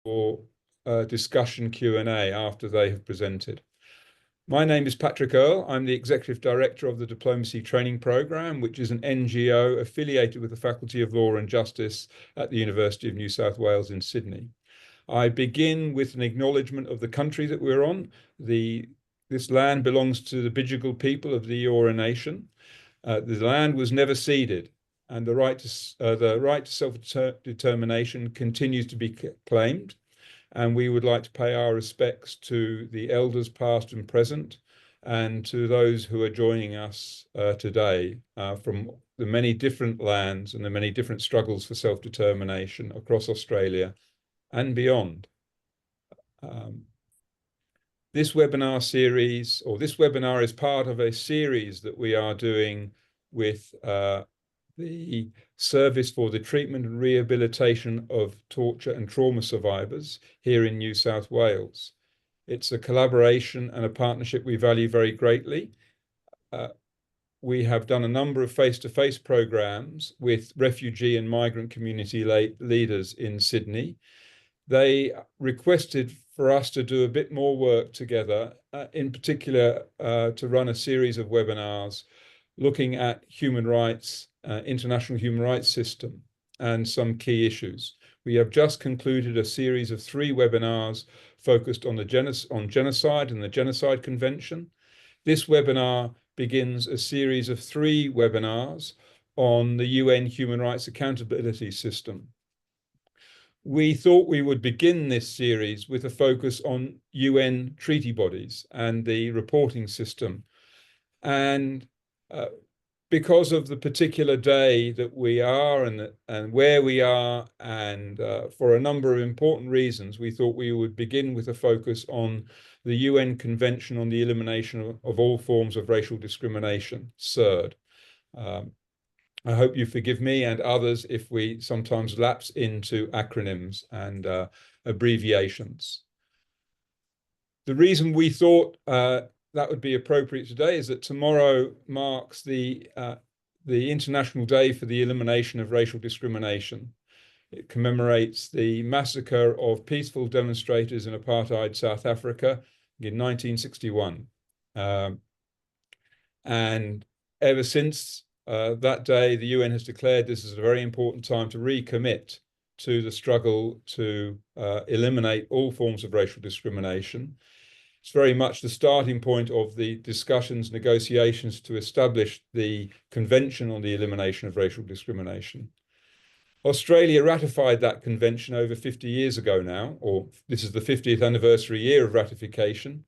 for discussion Q&A after they have presented. My name is Patrick Earle. I'm the Executive Director of the Diplomacy Training Programme, which is an NGO affiliated with the Faculty of Law and Justice at the University of New South Wales in Sydney. I begin with an acknowledgement of the country that we're on. This land belongs to the Bidjigal people of the Eora Nation. The land was never ceded, and the right to self-determination continues to be claimed. And we would like to pay our respects to the elders past and present, and to those who are joining us today from the many different lands and the many different struggles for self-determination across Australia and beyond. This webinar is part of a series that we are doing with the Service for the Treatment and Rehabilitation of Torture and Trauma Survivors here in New South Wales. It's a collaboration and a partnership we value very greatly. We have done a number of face-to-face programs with refugee and migrant community leaders in Sydney. They requested for us to do a bit more work together, in particular to run a series of webinars looking at human rights, international human rights system, and some key issues. We have just concluded a series of 3 webinars focused on genocide and the Genocide Convention. This webinar begins a series of 3 webinars on the UN Human Rights Accountability System. We thought we would begin this series with a focus on UN treaty bodies and the reporting system. And because of the particular day that we are and where we are, and for a number of important reasons, we thought we would begin with a focus on the UN Convention on the Elimination of All Forms of Racial Discrimination, CERD. I hope you forgive me and others if we sometimes lapse into acronyms and abbreviations. The reason we thought that would be appropriate today is that tomorrow marks the International Day for the Elimination of Racial Discrimination. It commemorates the massacre of peaceful demonstrators in apartheid South Africa in 1961. And ever since that day, the UN has declared this is a very important time to recommit to the struggle to eliminate all forms of racial discrimination. It's very much the starting point of the discussions, negotiations to establish the Convention on the Elimination of Racial Discrimination. Australia ratified that convention over 50 years ago now, or this is the 50th anniversary year of ratification.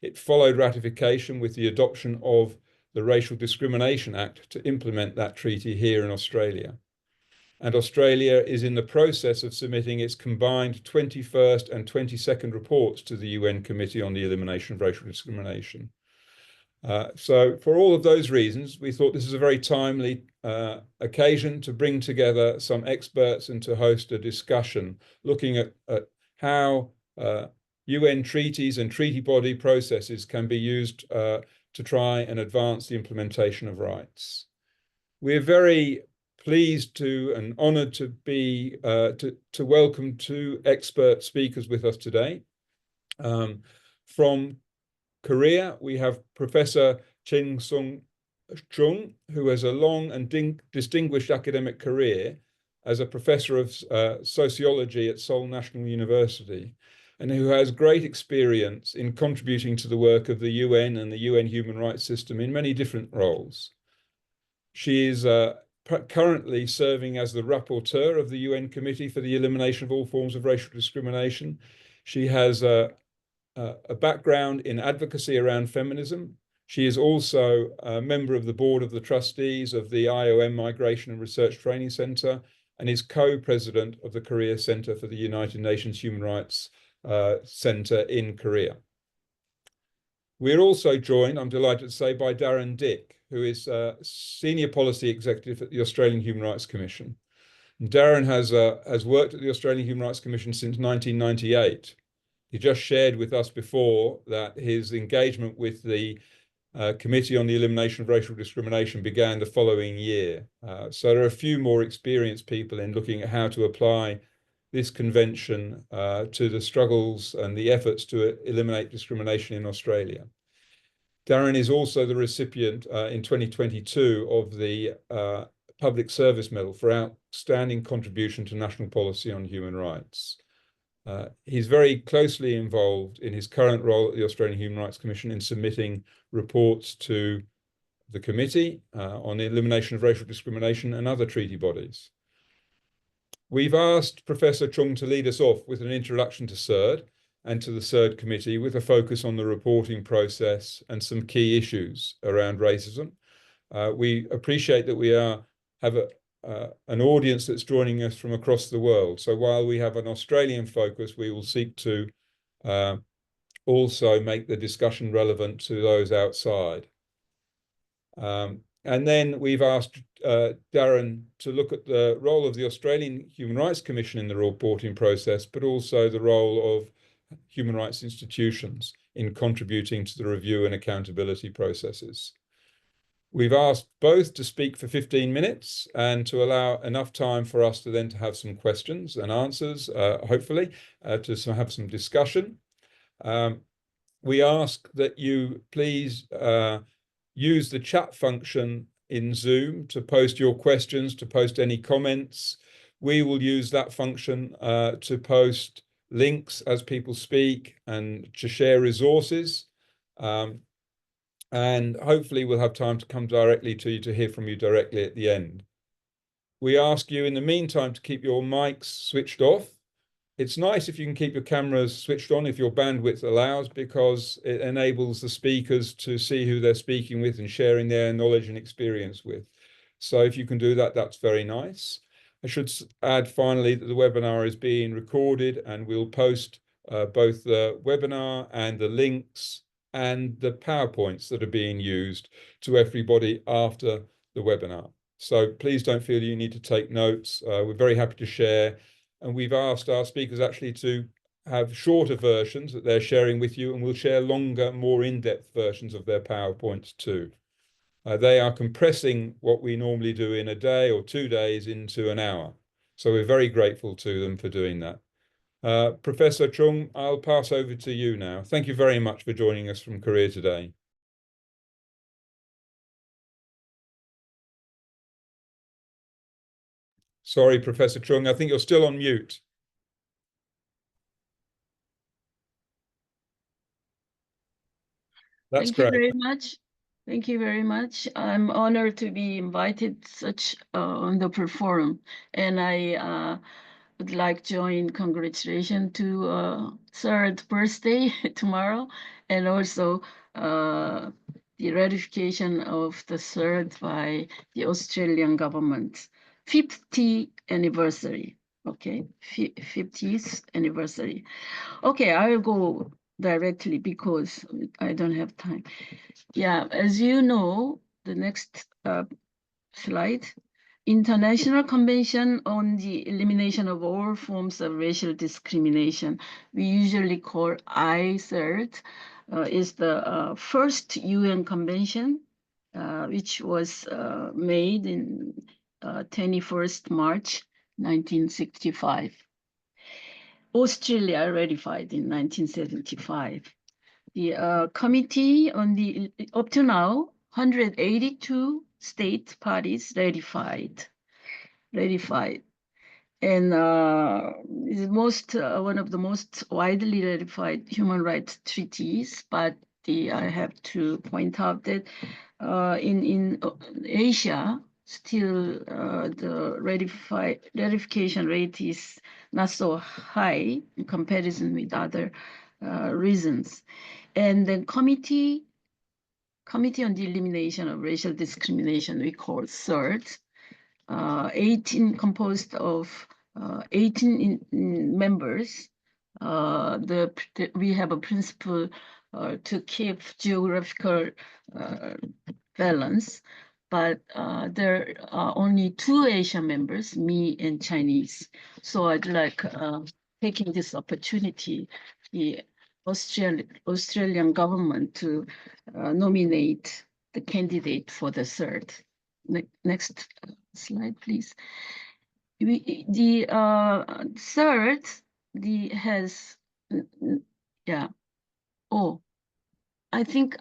It followed ratification with the adoption of the Racial Discrimination Act to implement that treaty here in Australia. And Australia is in the process of submitting its combined 21st and 22nd reports to the UN Committee on the Elimination of Racial Discrimination. So for all of those reasons, we thought this is a very timely occasion to bring together some experts and to host a discussion looking at how UN treaties and treaty body processes can be used to try and advance the implementation of rights. We're very pleased to and honored to be to welcome 2 expert speakers with us today. From Korea, we have Professor Chung, who has a long and distinguished academic career as a professor of sociology at Seoul National University, and who has great experience in contributing to the work of the UN and the UN human rights system in many different roles. She is currently serving as the rapporteur of the UN Committee for the Elimination of All Forms of Racial Discrimination. She has a background in advocacy around feminism. She is also a member of the board of the trustees of the IOM Migration and Research Training Center, and is co-president of the Korea Center for the United Nations Human Rights Center in Korea. We're also joined, I'm delighted to say, by Darren Dick, who is Senior Policy Executive at the Australian Human Rights Commission. And Darren has worked at the Australian Human Rights Commission since 1998. He just shared with us before that his engagement with the Committee on the Elimination of Racial Discrimination began the following year. So there are a few more experienced people in looking at how to apply this convention to the struggles and the efforts to eliminate discrimination in Australia. Darren is also the recipient in 2022 of the Public Service Medal for outstanding contribution to national policy on human rights. He's very closely involved in his current role at the Australian Human Rights Commission in submitting reports to the committee on the elimination of racial discrimination and other treaty bodies. We've asked Professor Chung to lead us off with an introduction to CERD and to the CERD Committee with a focus on the reporting process and some key issues around racism. We appreciate that we have an audience that's joining us from across the world. So while we have an Australian focus, we will seek to also make the discussion relevant to those outside. And then we've asked Darren to look at the role of the Australian Human Rights Commission in the reporting process, but also the role of human rights institutions in contributing to the review and accountability processes. We've asked both to speak for 15 minutes and to allow enough time for us to then to have some questions and answers, hopefully, to have some discussion. We ask that you please use the chat function in Zoom to post your questions, to post any comments. We will use that function to post links as people speak and to share resources. And hopefully we'll have time to come directly to you to hear from you directly at the end. We ask you in the meantime to keep your mics switched off. It's nice if you can keep your cameras switched on if your bandwidth allows, because it enables the speakers to see who they're speaking with and sharing their knowledge and experience with. So if you can do that, that's very nice. I should add finally that the webinar is being recorded and we'll post both the webinar and the links and the PowerPoints that are being used to everybody after the webinar. So please don't feel you need to take notes. We're very happy to share. And we've asked our speakers actually to have shorter versions that they're sharing with you, and we'll share longer, more in-depth versions of their PowerPoints too. They are compressing what we normally do in a day or 2 days into an hour. So we're very grateful to them for doing that. Professor Chung, I'll pass over to you now. Thank you very much for joining us from Korea today. Sorry, Professor Chung, I think you're still on mute. That's great. Thank you very much. Thank you very much. I'm honored to be invited such on the forum, and I would like to join congratulations to CERD birthday tomorrow, and also the ratification of the CERD by the Australian government. 50th anniversary. Okay, 50th anniversary. Okay, I will go directly because I don't have time. Yeah, as you know, the next slide. International Convention on the Elimination of All Forms of Racial Discrimination, we usually call CERD, is the first UN convention, which was made in 21st March 1965. Australia ratified in 1975. The committee on the, up to now, 182 state parties ratified. And is one of the most widely ratified human rights treaties, but I have to point out that in Asia, still the ratification rate is not so high in comparison with other reasons. And the Committee on the Elimination of Racial Discrimination, we call CERD, composed of 18 members. We have a principle to keep geographical balance, but there are only 2 Asian members, me and Chinese. So I'd like taking this opportunity, the Australian government to nominate the candidate for the CERD. Next slide, please. the CERD has yeah. Oh, I think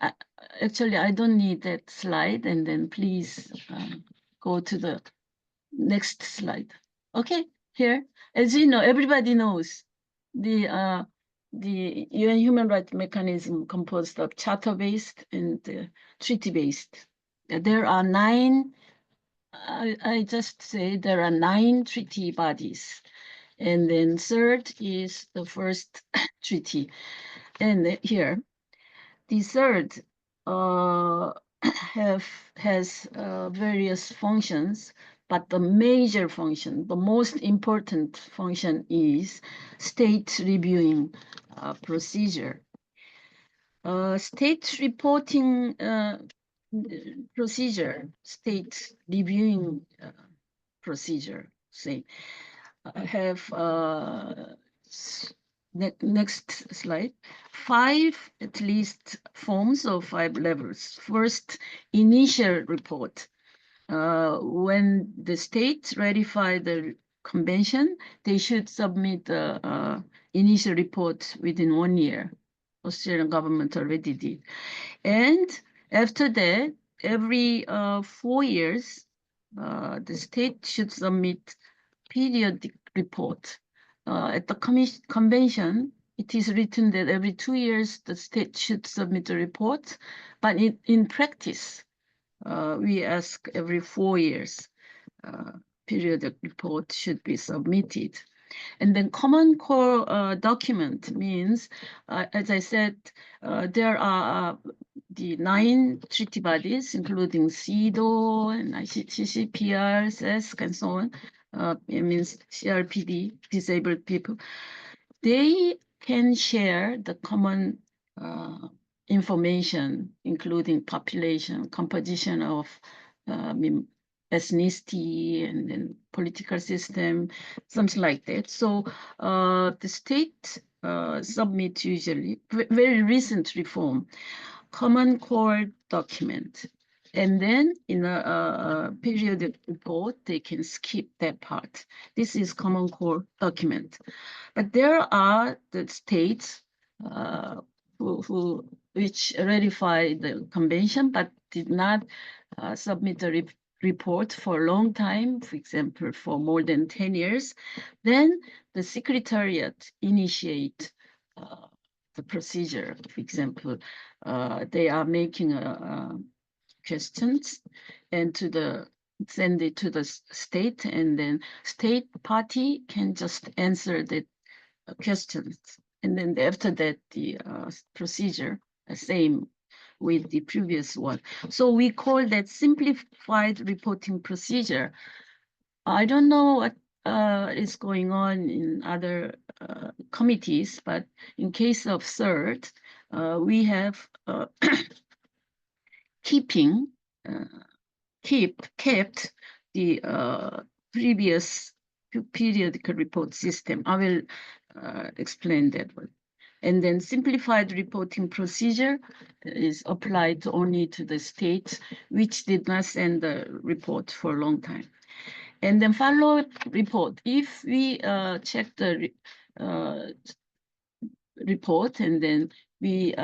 actually I don't need that slide, and then please go to the next slide. Okay, here, as you know, everybody knows the UN human rights mechanism composed of charter-based and treaty-based. There are 9. I just say there are 9 treaty bodies, and then CERD is the first treaty. And here, the CERD has various functions, but the major function, the most important function, is state reviewing procedure. State reporting procedure, state reviewing procedure, say, have next slide. 5 at least forms of 5 levels. First, initial report. When the states ratify the convention, they should submit the initial report within 1 year. Australian government already did. And after that, every 4 years, the state should submit periodic report. At the convention, it is written that every 2 years the state should submit a report, but in practice, we ask every 4 years periodic report should be submitted. And then common core document means, as I said, there are the 9 treaty bodies, including CEDAW and CCPR, CESC, and so on. It means CRPD, disabled people. They can share the common information, including population, composition of ethnicity, and then political system, something like that. So the state submit usually, very recent reform, common core document. And then in a periodic report, they can skip that part. This is common core document. But there are the states which ratified the convention but did not submit a report for a long time, for example, for more than 10 years. Then the Secretariat initiate the procedure. For example, they are making questions and send it to the state, and then state party can just answer the questions. And then after that, the procedure, same with the previous one. So we call that simplified reporting procedure. I don't know what is going on in other committees, but in case of CERD, we have kept the previous periodic report system. I will explain that one. And then simplified reporting procedure is applied only to the states which did not send the report for a long time. And then follow-up report. If we check the report and then we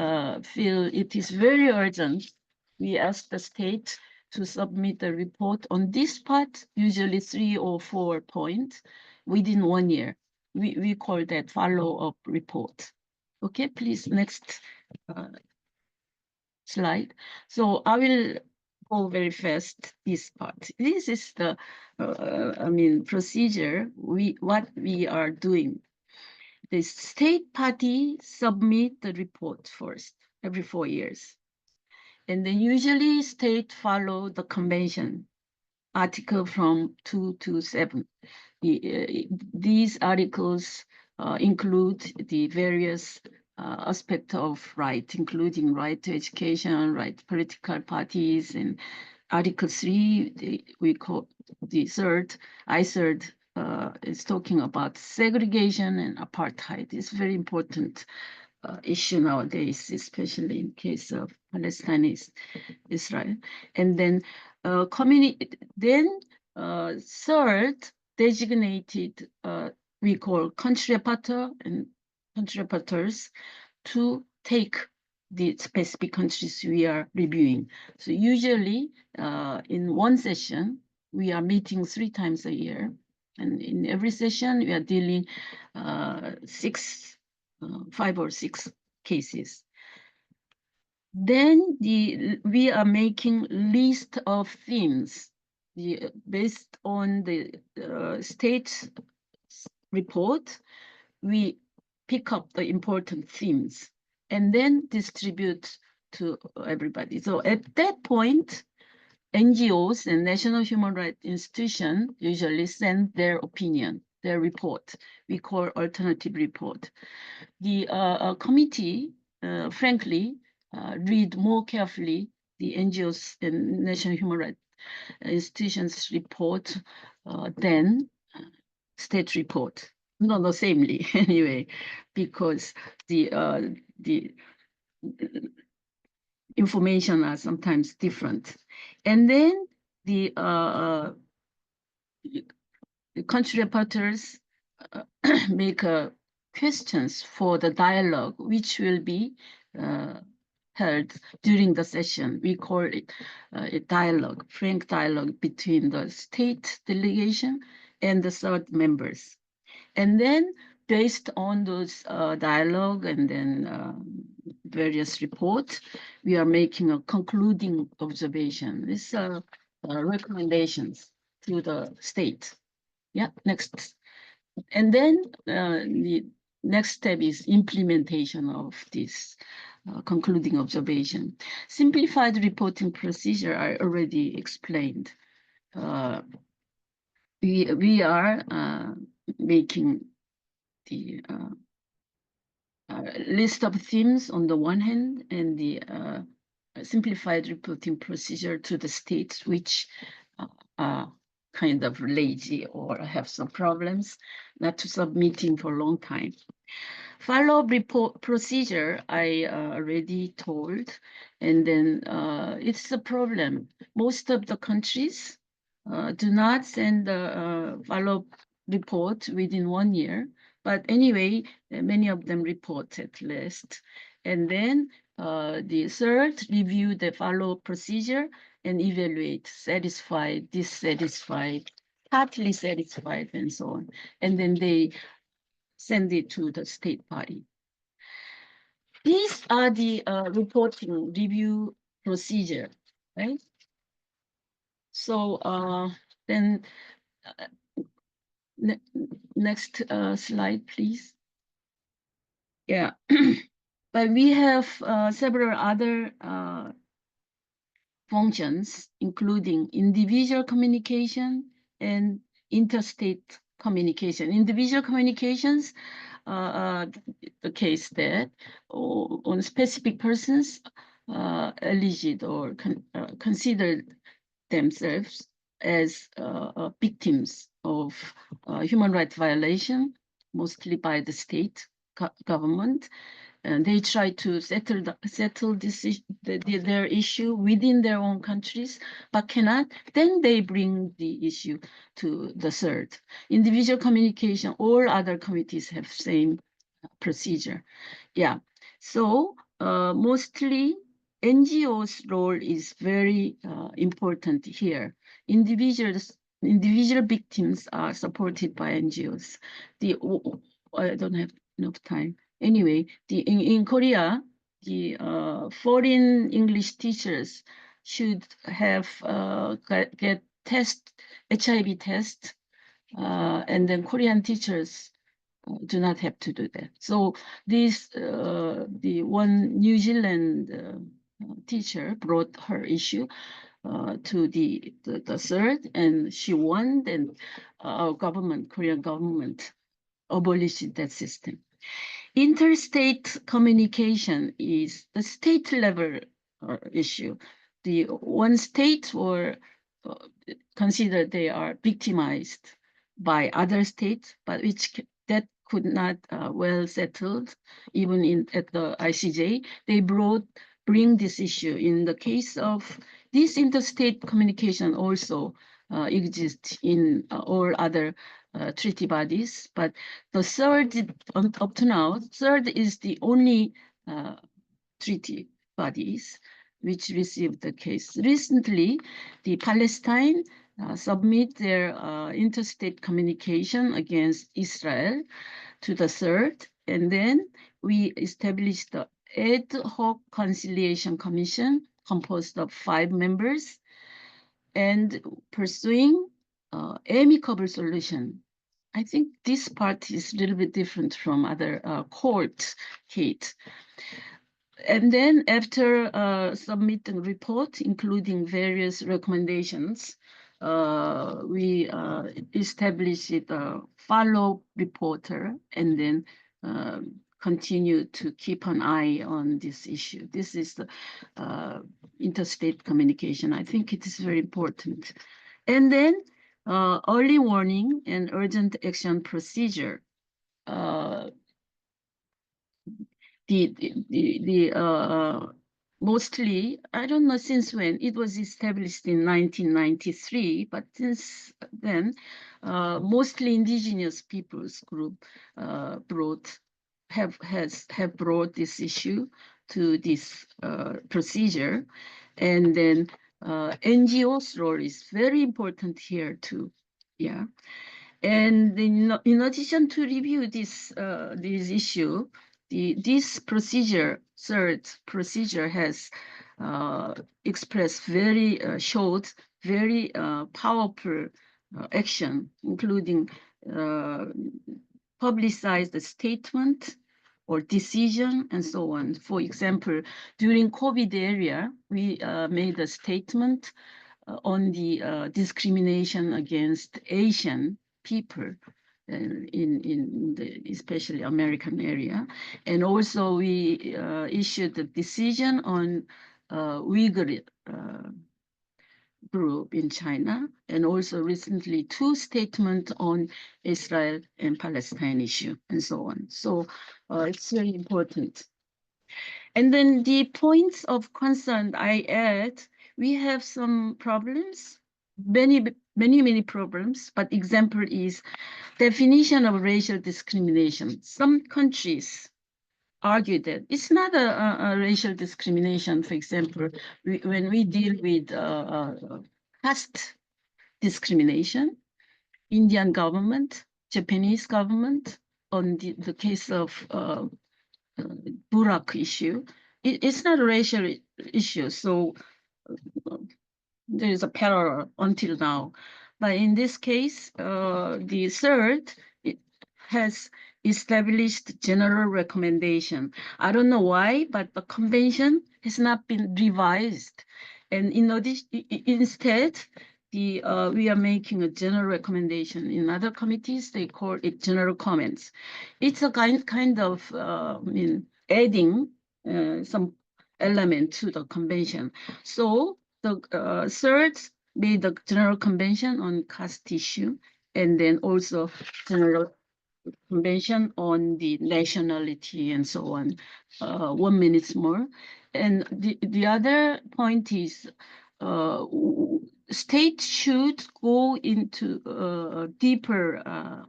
feel it is very urgent, we ask the state to submit the report on this part, usually 3 or 4 points, within 1 year. We call that follow-up report. Okay, please, next slide. So I will go very fast this part. This is the, procedure, what we are doing. The state party submit the report first, every 4 years. And then usually state follow the convention, article from 2 to 7. These articles include the various aspects of right, including right to education, right to political parties, and Article 3, we call the CERD, ICERD, is talking about segregation and apartheid. It's a very important issue nowadays, especially in case of Palestine, Israel. And then CERD designated, we call country rapporteur and country rapporteurs to take the specific countries we are reviewing. So usually in one session, we are meeting 3 times a year. And in every session, we are dealing 5 or 6 cases. Then we are making list of themes based on the state report. We pick up the important themes and then distribute to everybody. So at that point, NGOs and national human rights institutions usually send their opinion, their report. We call alternative report. The committee, frankly, read more carefully the NGOs and national human rights institutions report than state report. No, samely anyway, because the information are sometimes different. And then the country rapporteurs make questions for the dialogue, which will be held during the session. We call it a dialogue, frank dialogue between the state delegation and the CERD members. And then based on those dialogue and then various reports, we are making a concluding observation. These are recommendations to the state. Yeah, next. And then the next step is implementation of this concluding observation. Simplified reporting procedure I already explained. We are making the list of themes on the one hand and the simplified reporting procedure to the states which are kind of lazy or have some problems not to submitting for a long time. Follow-up report procedure, I already told, and then it's a problem. Most of the countries do not send the follow-up report within 1 year, but anyway, many of them report at least. And then the CERD review the follow-up procedure and evaluate satisfied, dissatisfied, partly satisfied, and so on. And then they send it to the state party. These are the reporting review procedure, right? So then next slide, please. Yeah, but we have several other functions, including individual communication and interstate communication. Individual communications, the case that on specific persons alleged or considered themselves as victims of human rights violation, mostly by the state government. And they try to settle their issue within their own countries, but cannot. Then they bring the issue to the CERD. Individual communication, all other committees have same procedure. Yeah, so mostly NGOs' role is very important here. Individual victims are supported by NGOs. I don't have enough time. Anyway, in Korea, the foreign English teachers should have get HIV test, and then Korean teachers do not have to do that. So this the one New Zealand teacher brought her issue to the CERD, and she won, and our government, Korean government, abolished that system. Interstate communication is the state level issue. The one state or consider they are victimized by other states, but that could not well settled even at the ICJ. They bring this issue. In the case of this interstate communication also exist in all other treaty bodies. But the CERD, up to now, CERD is the only treaty bodies which received the case. Recently, the Palestine submit their interstate communication against Israel to the CERD, and then we established the ad hoc conciliation commission composed of 5 members and pursuing amicable solution. I think this part is a little bit different from other court case. And then after submitting report, including various recommendations, we established a follow reporter and then continue to keep an eye on this issue. This is the interstate communication. I think it is very important. And then early warning and urgent action procedure. Mostly, I don't know since when, it was established in 1993, but since then, mostly indigenous peoples group have brought this issue to this procedure. And then NGO's role is very important here too. Yeah. And in addition to review this issue, this procedure, CERD procedure, has expressed very short, very powerful action, including publicized statement or decision and so on. For example, during COVID era, we made a statement on the discrimination against Asian people in the especially American area. And also we issued a decision on Uyghur group in China, and also recently 2 statements on Israel and Palestine issue and so on. So it's very important. And then the points of concern I add, we have some problems, many problems, but example is definition of racial discrimination. Some countries argue that it's not a racial discrimination. For example, when we deal with caste discrimination, Indian government, Japanese government, on the case of Burak issue, it's not a racial issue. So there is a parallel until now. But in this case, the CERD has established general recommendation. I don't know why, but the convention has not been revised. And in addition, instead, we are making a general recommendation. In other committees, they call it general comments. It's a kind of adding some element to the convention. So the CERD made the general convention on caste issue, and then also general convention on the nationality and so on. 1 minute more. And the other point is state should go into a deeper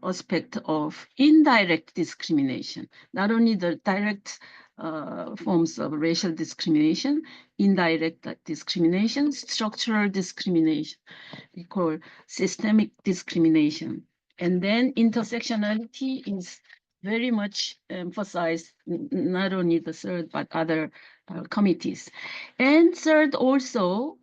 aspect of indirect discrimination, not only the direct forms of racial discrimination, indirect discrimination, structural discrimination, we call systemic discrimination. And then intersectionality is very much emphasized, not only the CERD, but other committees. And CERD also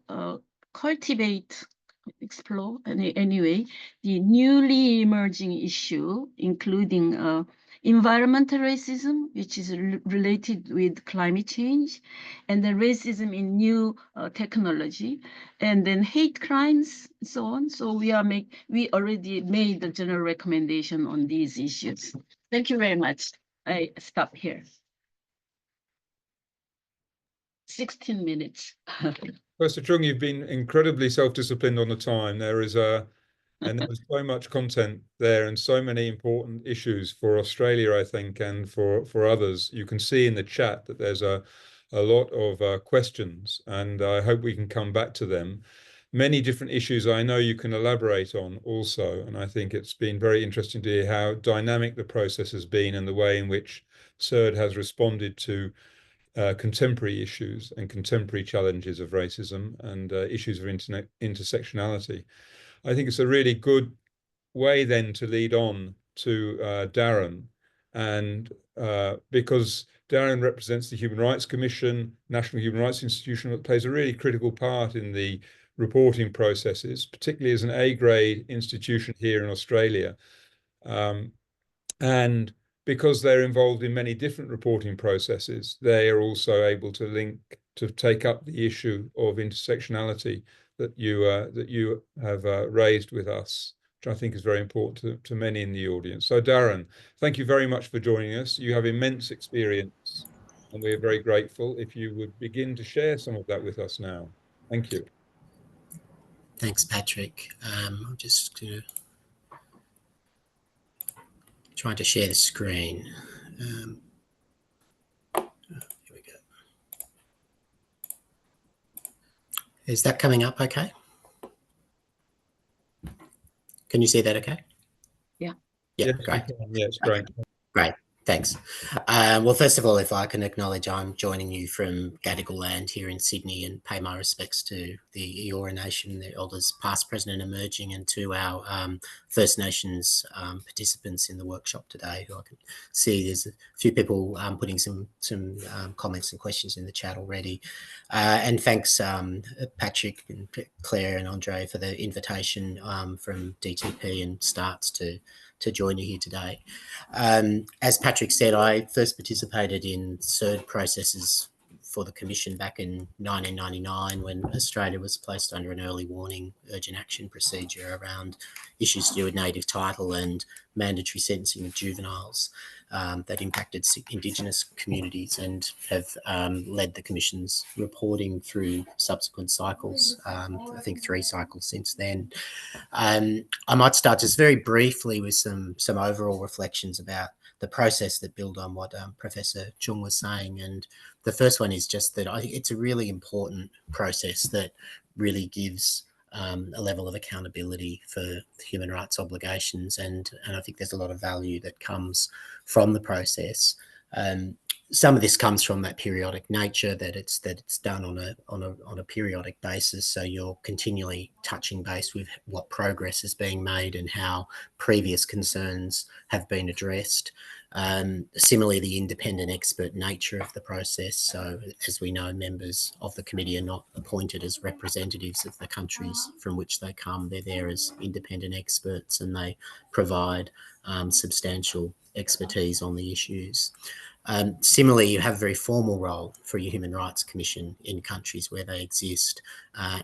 explore anyway, the newly emerging issue, including environmental racism, which is related with climate change, and then racism in new technology, and then hate crimes, and so on. So we already made the general recommendation on these issues. Thank you very much. I stop here. 16 minutes. Professor Chung, you've been incredibly self-disciplined on the time. There's so much content there and so many important issues for Australia, I think, and for others. You can see in the chat that there's a lot of questions, and I hope we can come back to them. many different issues I know you can elaborate on also. And I think it's been very interesting to hear how dynamic the process has been and the way in which CERD has responded to contemporary issues and contemporary challenges of racism and issues of intersectionality. I think it's a really good way then to lead on to Darren, and because Darren represents the Human Rights Commission, National Human Rights Institution, that plays a really critical part in the reporting processes, particularly as an A-grade institution here in Australia. And because they're involved in many different reporting processes, they are also able to take up the issue of intersectionality that you have raised with us, which I think is very important to many in the audience. So Darren, thank you very much for joining us. You have immense experience, and we're very grateful if you would begin to share some of that with us now. Thank you. Thanks, Patrick. I'm just trying to share the screen. Here we go. Is that coming up okay? Can you see that okay? Yeah. Yeah, Yes, great. yeah, it's great. Great. Thanks. Well, first of all, if I can acknowledge I'm joining you from Gadigal land here in Sydney and pay my respects to the Eora Nation, the elders past, present and emerging, and to our First Nations participants in the workshop today, who I can see there's a few people putting some comments and questions in the chat already. And thanks, Patrick and Claire and Andre, for the invitation from DTP and STARTS to join you here today. As Patrick said, I first participated in CERD processes for the Commission back in 1999 when Australia was placed under an early warning urgent action procedure around issues to do with native title and mandatory sentencing of juveniles that impacted Indigenous communities, and have led the Commission's reporting through subsequent cycles, I think 3 cycles since then. I might start just very briefly with some overall reflections about the process that build on what Professor Chung was saying. And the first one is just that I think it's a really important process that really gives a level of accountability for human rights obligations, and I think there's a lot of value that comes from the process. Some of this comes from that periodic nature, that it's done on a periodic basis, so you're continually touching base with what progress is being made and how previous concerns have been addressed. Similarly, the independent expert nature of the process. So as we know, members of the committee are not appointed as representatives of the countries from which they come. They're there as independent experts, and they provide substantial expertise on the issues. Similarly, you have a very formal role for your Human Rights Commission in countries where they exist,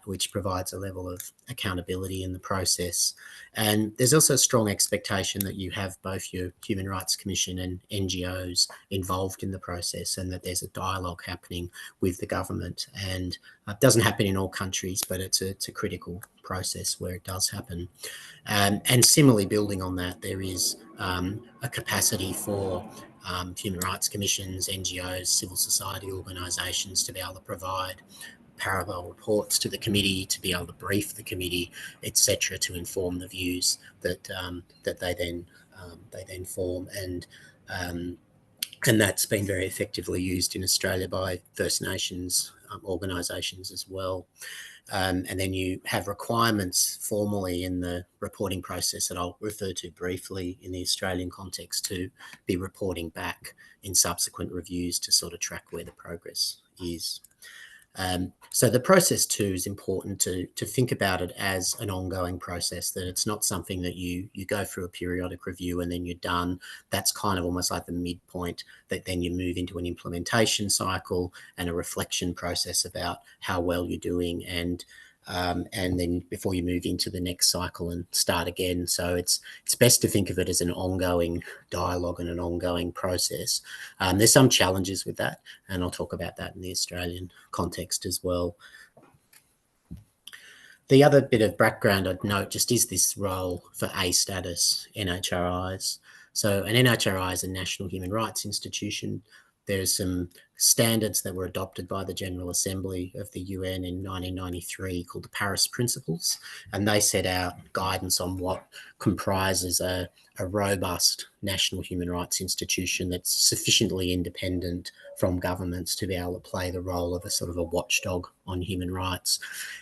which provides a level of accountability in the process. And there's also a strong expectation that you have both your Human Rights Commission and NGOs involved in the process, and that there's a dialogue happening with the government. And it doesn't happen in all countries, but it's a critical process where it does happen. And similarly, building on that, there is a capacity for human rights commissions, NGOs, civil society organisations to be able to provide parallel reports to the committee, to be able to brief the committee, etc., to inform the views that they then form. And that's been very effectively used in Australia by First Nations organisations as well. And then you have requirements formally in the reporting process that I'll refer to briefly in the Australian context, to be reporting back in subsequent reviews to sort of track where the progress is. So the process too is important to think about it as an ongoing process, that it's not something that you go through a periodic review and then you're done. That's kind of almost like the midpoint, that then you move into an implementation cycle and a reflection process about how well you're doing, and then before you move into the next cycle and start again. So it's best to think of it as an ongoing dialogue and an ongoing process. There's some challenges with that, and I'll talk about that in the Australian context as well. The other bit of background I'd note just is this role for A status NHRIs. So an NHRI is a National Human Rights Institution. there's some standards that were adopted by the General Assembly of the UN in 1993 called the Paris Principles, and they set out guidance on what comprises a robust national human rights institution that's sufficiently independent from governments to be able to play the role of a sort of a watchdog on human rights.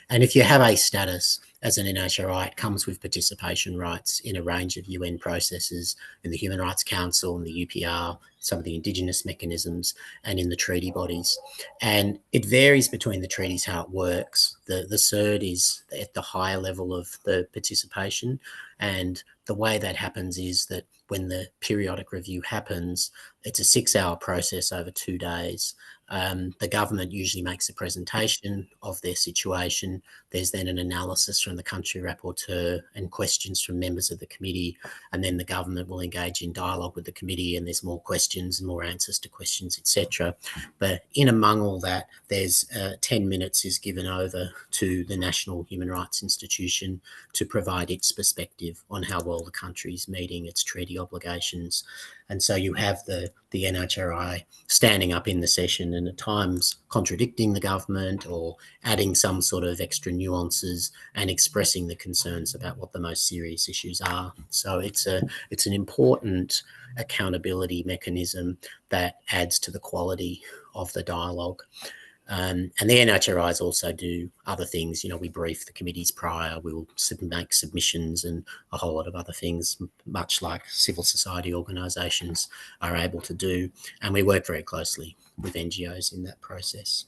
And if you have a status as an NHRI, it comes with participation rights in a range of UN processes, in the Human Rights Council and the UPR, some of the Indigenous mechanisms, and in the treaty bodies. And it varies between the treaties how it works. The CERD is at the higher level of the participation, and the way that happens is that when the periodic review happens, it's a 6-hour process over 2 days. The government usually makes a presentation of their situation. There's then an analysis from the country rapporteur and questions from members of the committee, and then the government will engage in dialogue with the committee, and there's more questions and more answers to questions, etc. But in among all that, there's 10 minutes is given over to the National Human Rights Institution to provide its perspective on how well the country is meeting its treaty obligations. And so you have the NHRI standing up in the session and at times contradicting the government or adding some sort of extra nuances and expressing the concerns about what the most serious issues are. So it's an important accountability mechanism that adds to the quality of the dialogue. And the NHRIs also do other things. You know, we brief the committees prior, we'll make submissions and a whole lot of other things, much like civil society organisations are able to do. And we work very closely with NGOs in that process.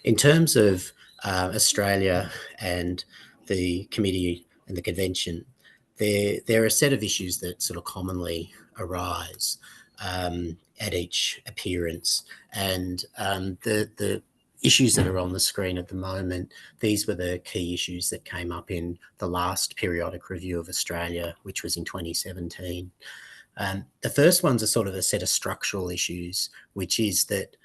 In terms of Australia and the committee and the convention, there are a set of issues that sort of commonly arise at each appearance, and the issues that are on the screen at the moment, these were the key issues that came up in the last periodic review of Australia, which was in 2017. The first one's a sort of a set of structural issues, which is that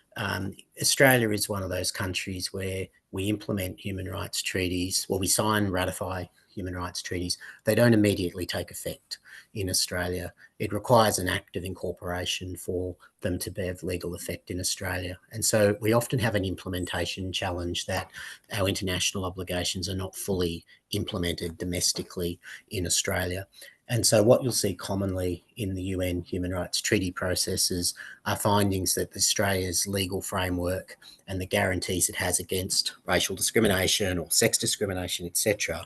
Australia is one of those countries where we implement human rights treaties, well, we sign, ratify human rights treaties. They don't immediately take effect in Australia. It requires an act of incorporation for them to have legal effect in Australia. And so we often have an implementation challenge that our international obligations are not fully implemented domestically in Australia. And so what you'll see commonly in the UN human rights treaty processes are findings that Australia's legal framework and the guarantees it has against racial discrimination or sex discrimination, etc.,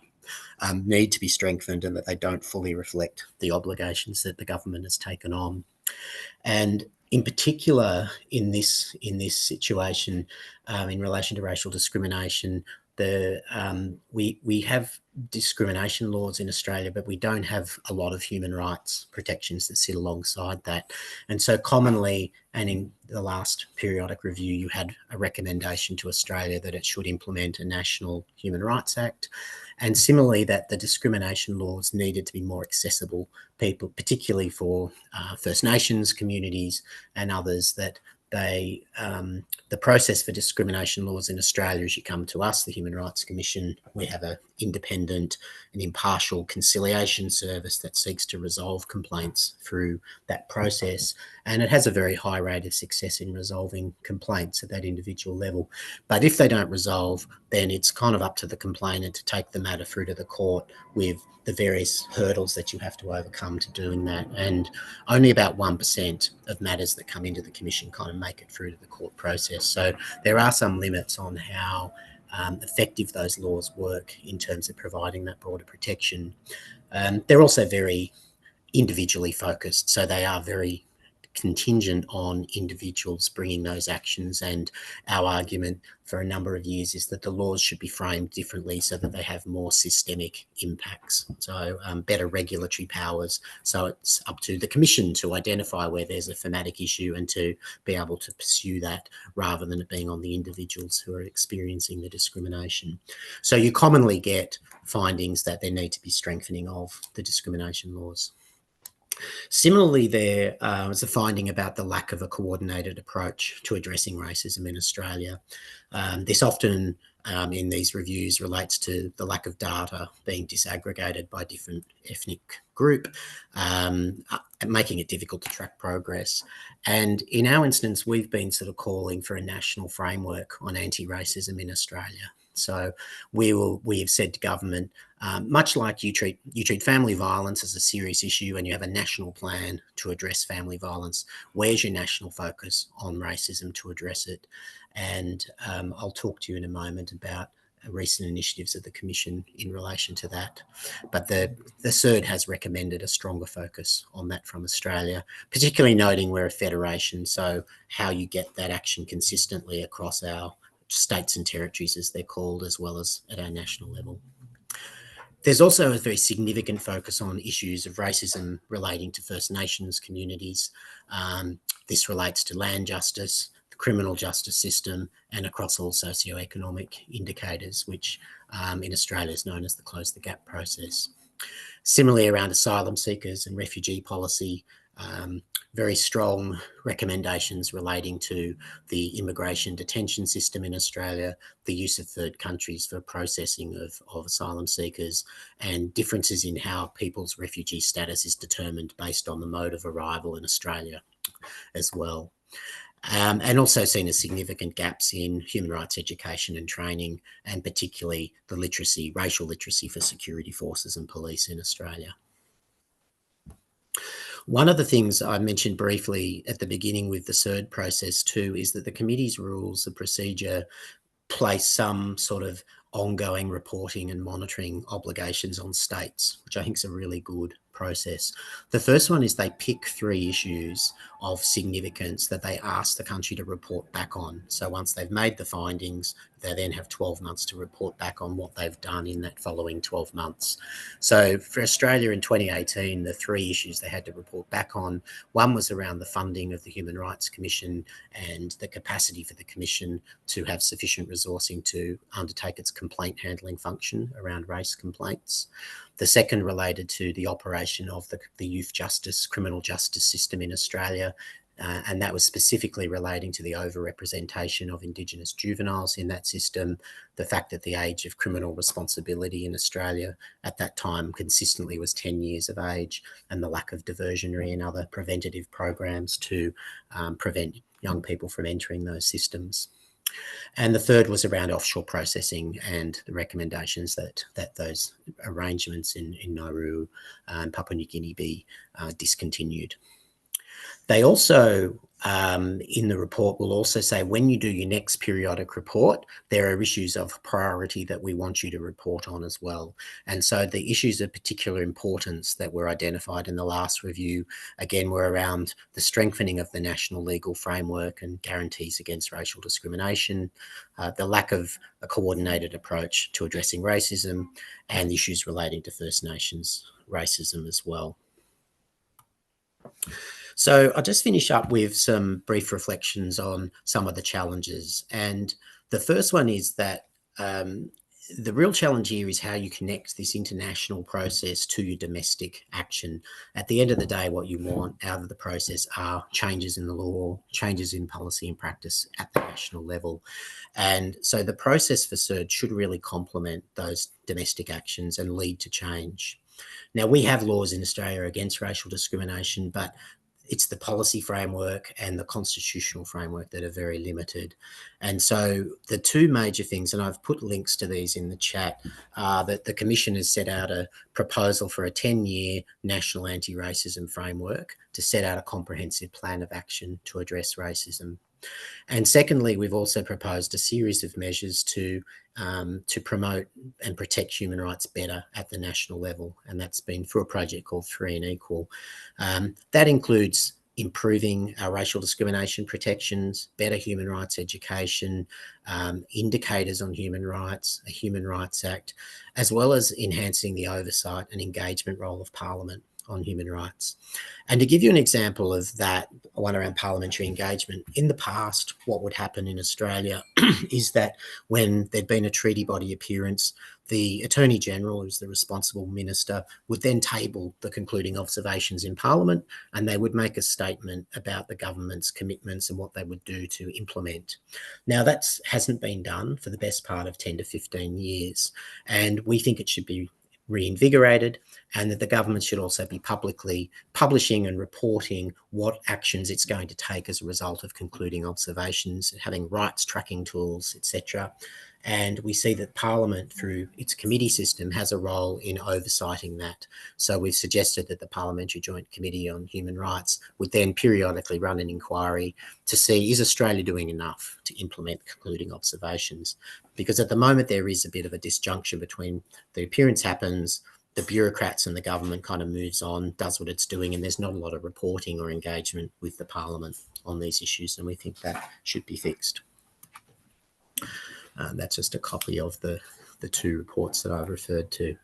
need to be strengthened, and that they don't fully reflect the obligations that the government has taken on. And in particular, in this situation, in relation to racial discrimination, we have discrimination laws in Australia, but we don't have a lot of human rights protections that sit alongside that. And so commonly, and in the last periodic review, you had a recommendation to Australia that it should implement a National Human Rights Act. And similarly, that the discrimination laws needed to be more accessible, people, particularly for First Nations communities and others, that they the process for discrimination laws in Australia is you come to us, the Human Rights Commission. We have an independent and impartial conciliation service that seeks to resolve complaints through that process. And it has a very high rate of success in resolving complaints at that individual level. But if they don't resolve, then it's kind of up to the complainant to take the matter through to the court with the various hurdles that you have to overcome to doing that. And only about 1% of matters that come into the Commission kind of make it through to the court process. So there are some limits on how effective those laws work in terms of providing that broader protection. They're also very individually focused, so they are very contingent on individuals bringing those actions. And our argument for a number of years is that the laws should be framed differently so that they have more systemic impacts. So better regulatory powers. So it's up to the Commission to identify where there's a thematic issue and to be able to pursue that rather than it being on the individuals who are experiencing the discrimination. So you commonly get findings that there need to be strengthening of the discrimination laws. Similarly, there was a finding about the lack of a coordinated approach to addressing racism in Australia. This often in these reviews relates to the lack of data being disaggregated by different ethnic group, making it difficult to track progress. And in our instance, we've been sort of calling for a national framework on anti-racism in Australia. So we have said to government, much like you treat family violence as a serious issue and you have a national plan to address family violence, where's your national focus on racism to address it? And I'll talk to you in a moment about recent initiatives of the Commission in relation to that. But the CERD has recommended a stronger focus on that from Australia, particularly noting we're a federation, so how you get that action consistently across our states and territories, as they're called, as well as at our national level. There's also a very significant focus on issues of racism relating to First Nations communities. This relates to land justice, the criminal justice system, and across all socioeconomic indicators, which in Australia is known as the Close the Gap process. Similarly, around asylum seekers and refugee policy, very strong recommendations relating to the immigration detention system in Australia, the use of third countries for processing of asylum seekers, and differences in how people's refugee status is determined based on the mode of arrival in Australia as well. And also seen as significant gaps in human rights education and training, and particularly the literacy, racial literacy for security forces and police in Australia. One of the things I mentioned briefly at the beginning with the CERD process too is that the committee's rules of procedure place some sort of ongoing reporting and monitoring obligations on states, which I think is a really good process. The first one is they pick 3 issues of significance that they ask the country to report back on. So once they've made the findings, they then have 12 months to report back on what they've done in that following 12 months. So for Australia in 2018, the 3 issues they had to report back on, one was around the funding of the Human Rights Commission and the capacity for the Commission to have sufficient resourcing to undertake its complaint handling function around race complaints. The second related to the operation of the youth justice, criminal justice system in Australia, and that was specifically relating to the overrepresentation of Indigenous juveniles in that system, the fact that the age of criminal responsibility in Australia at that time consistently was 10 years of age, and the lack of diversionary and other preventative programs to prevent young people from entering those systems. And the third was around offshore processing and the recommendations that those arrangements in Nauru and Papua New Guinea be discontinued. They also, in the report, will also say when you do your next periodic report, there are issues of priority that we want you to report on as well. And so the issues of particular importance that were identified in the last review, again, were around the strengthening of the national legal framework and guarantees against racial discrimination, the lack of a coordinated approach to addressing racism, and issues relating to First Nations racism as well. So I'll just finish up with some brief reflections on some of the challenges. And the first one is that the real challenge here is how you connect this international process to your domestic action. At the end of the day, what you want out of the process are changes in the law, changes in policy and practice at the national level. And so the process for CERD should really complement those domestic actions and lead to change. Now, we have laws in Australia against racial discrimination, but it's the policy framework and the constitutional framework that are very limited. And so the 2 major things, and I've put links to these in the chat, that the Commission has set out a proposal for a 10-year national anti-racism framework to set out a comprehensive plan of action to address racism. And secondly, we've also proposed a series of measures to promote and protect human rights better at the national level. And that's been through a project called Free and Equal. That includes improving our racial discrimination protections, better human rights education, indicators on human rights, a Human Rights Act, as well as enhancing the oversight and engagement role of Parliament on human rights. And to give you an example of that, one around parliamentary engagement, in the past, what would happen in Australia is that when there'd been a treaty body appearance, the Attorney General, who's the responsible minister, would then table the concluding observations in Parliament, and they would make a statement about the government's commitments and what they would do to implement. Now, that hasn't been done for the best part of 10 to 15 years, and we think it should be reinvigorated, and that the government should also be publicly publishing and reporting what actions it's going to take as a result of concluding observations, having rights tracking tools, etc. And we see that Parliament, through its committee system, has a role in oversighting that. So we've suggested that the Parliamentary Joint Committee on Human Rights would then periodically run an inquiry to see, is Australia doing enough to implement concluding observations? Because at the moment there is a bit of a disjunction between the appearance happens, the bureaucrats and the government kind of moves on, does what it's doing, and there's not a lot of reporting or engagement with the Parliament on these issues, and we think that should be fixed. That's just a copy of the two reports that I've referred to.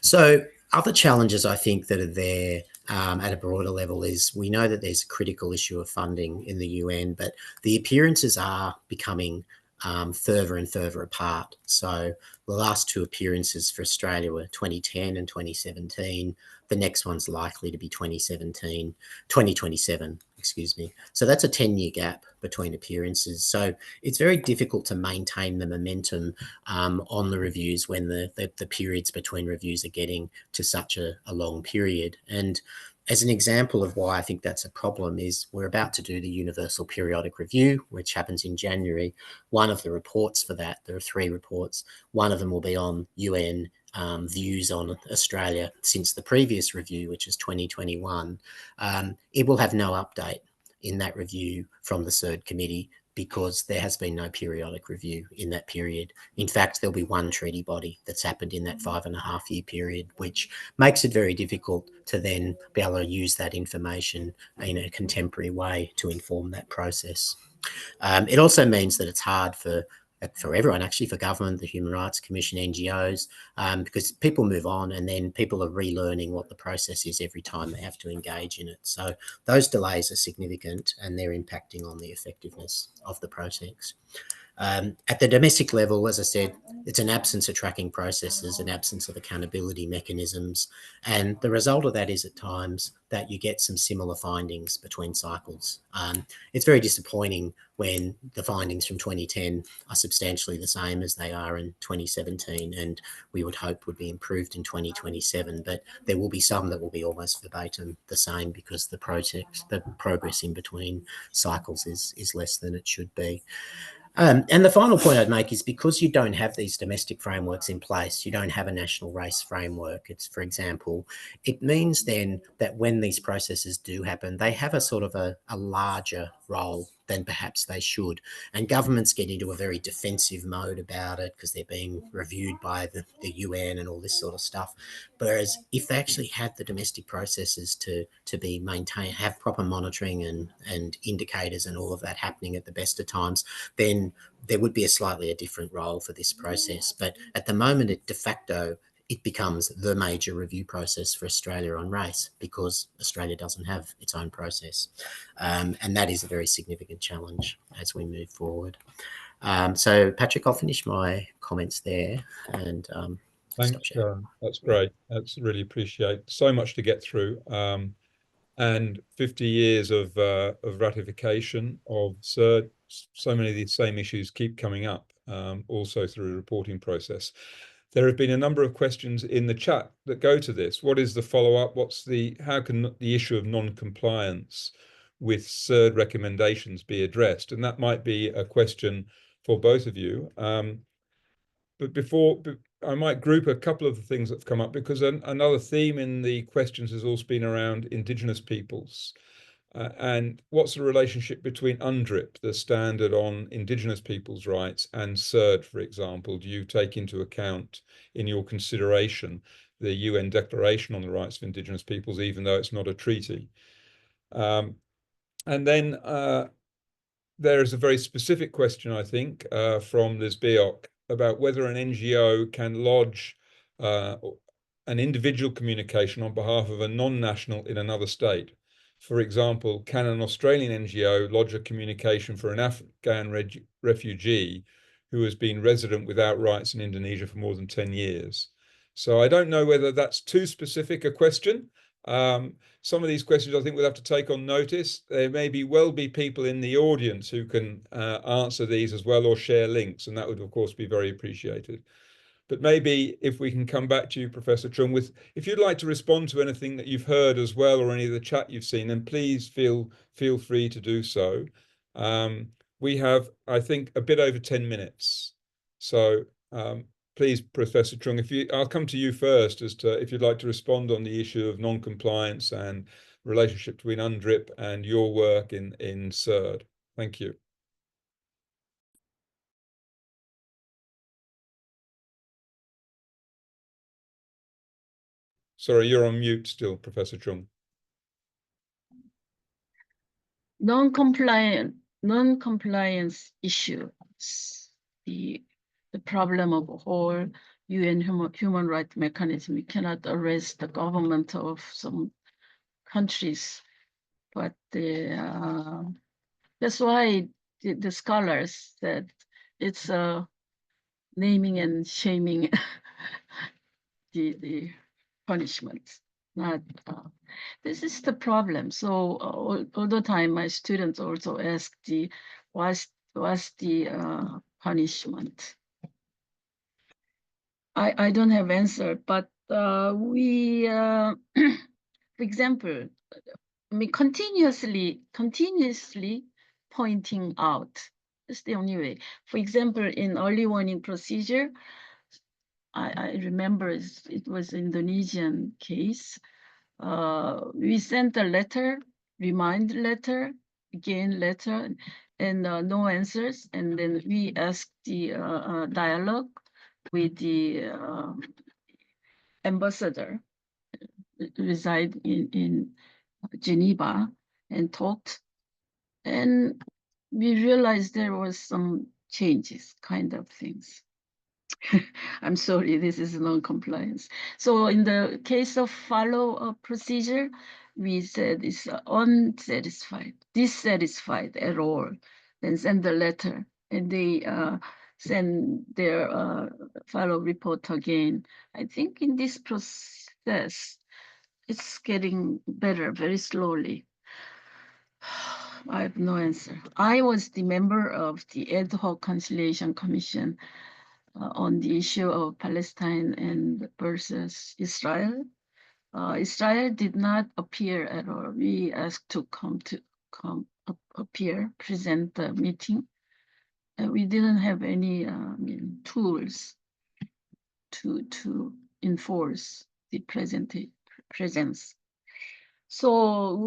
So other challenges I think that are there at a broader level is we know that there's a critical issue of funding in the UN, but the appearances are becoming further and further apart. So the last two appearances for Australia were 2010 and 2017. The next one's likely to be 2027, excuse me. So that's a 10-year gap between appearances. So it's very difficult to maintain the momentum on the reviews when the periods between reviews are getting to such a long period. And as an example of why I think that's a problem is we're about to do the Universal Periodic Review, which happens in January. One of the reports for that, there are 3 reports. One of them will be on UN views on Australia since the previous review, which is 2021. It will have no update in that review from the CERD Committee because there has been no periodic review in that period. In fact, there'll be one treaty body that's happened in that 5.5-year period, which makes it very difficult to then be able to use that information in a contemporary way to inform that process. It also means that it's hard for everyone, actually, for government, the Human Rights Commission, NGOs, because people move on and then people are relearning what the process is every time they have to engage in it. So those delays are significant and they're impacting on the effectiveness of the process. At the domestic level, as I said, it's an absence of tracking processes, an absence of accountability mechanisms. And the result of that is at times that you get some similar findings between cycles. It's very disappointing when the findings from 2010 are substantially the same as they are in 2017, and we would hope would be improved in 2027. But there will be some that will be almost verbatim the same because the progress in between cycles is less than it should be. And the final point I'd make is because you don't have these domestic frameworks in place, you don't have a national race framework. It's, for example, it means then that when these processes do happen, they have a sort of a larger role than perhaps they should. And governments get into a very defensive mode about it because they're being reviewed by the UN and all this sort of stuff. Whereas if they actually had the domestic processes to be maintained, have proper monitoring and indicators and all of that happening at the best of times, then there would be a slightly different role for this process. But at the moment, de facto, it becomes the major review process for Australia on race because Australia doesn't have its own process. And that is a very significant challenge as we move forward. So, Patrick, I'll finish my comments there. And thanks, Darren. That's great. That's really appreciate. So much to get through. And 50 years of ratification of CERD, so many of these same issues keep coming up, also through the reporting process. There have been a number of questions in the chat that go to this. What is the follow-up? How can the issue of non-compliance with CERD recommendations be addressed? And that might be a question for both of you. But I might group a couple of the things that have come up because another theme in the questions has also been around Indigenous peoples. And what's the relationship between UNDRIP, the standard on Indigenous people's rights, and CERD, for example? Do you take into account in your consideration the UN Declaration on the Rights of Indigenous Peoples, even though it's not a treaty? And then there is a very specific question, I think, from Liz Beock about whether an NGO can lodge an individual communication on behalf of a non-national in another state. For example, can an Australian NGO lodge a communication for an Afghan refugee who has been resident without rights in Indonesia for more than 10 years? So I don't know whether that's too specific a question. Some of these questions I think we'll have to take on notice. There may well be people in the audience who can answer these as well or share links, and that would of course be very appreciated. But maybe if we can come back to you, Professor Chung, with if you'd like to respond to anything that you've heard as well, or any of the chat you've seen, then please feel free to do so. We have, I think, a bit over 10 minutes. So please, Professor Chung, I'll come to you first as to if you'd like to respond on the issue of non-compliance and relationship between UNDRIP and your work in CERD. Thank you. Sorry, you're on mute still, Professor Chung. Non-compliance issue, the problem of whole UN human rights mechanism. We cannot arrest the government of some countries, but that's why the scholars said it's naming and shaming the punishments. Not this is the problem. So all the time, my students also ask what's the punishment? I don't have answer, but we, for example, I mean, continuously pointing out. That's the only way. For example, in early warning procedure, I remember it was Indonesian case. We sent a letter, remind letter, again letter, and no answers. And then we asked the dialogue with the ambassador reside in Geneva and talked. And we realized there was some changes, kind of things. I'm sorry, this is non-compliance. So in the case of follow-up procedure, we said it's unsatisfied, dissatisfied at all, then send the letter, and they send their follow report again. I think in this process, it's getting better very slowly. I have no answer. I was the member of the Ad Hoc Conciliation Commission on the issue of Palestine and versus Israel. Israel did not appear at all. We asked to appear, present the meeting. We didn't have any tools to enforce the presence. So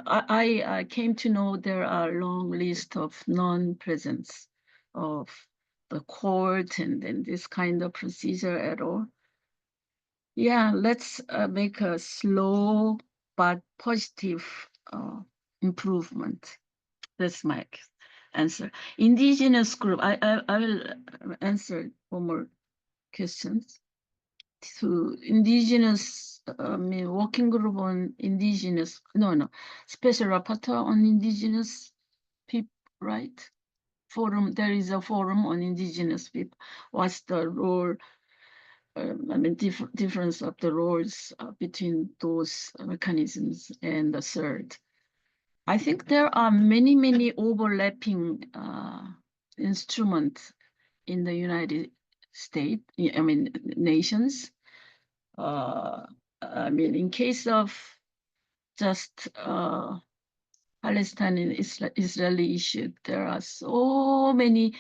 I came to know there are a long list of non-presence of the court and then this kind of procedure at all. Yeah, let's make a slow but positive improvement. That's my answer. Indigenous group, I will answer one more questions. To indigenous, working group on indigenous, special rapporteur on indigenous people, right? Forum, there is a forum on indigenous people. What's the role, difference of the roles between those mechanisms and the CERD? I think there are many overlapping instruments in the United States, nations. In case of just Palestinian Israeli issue, there are so many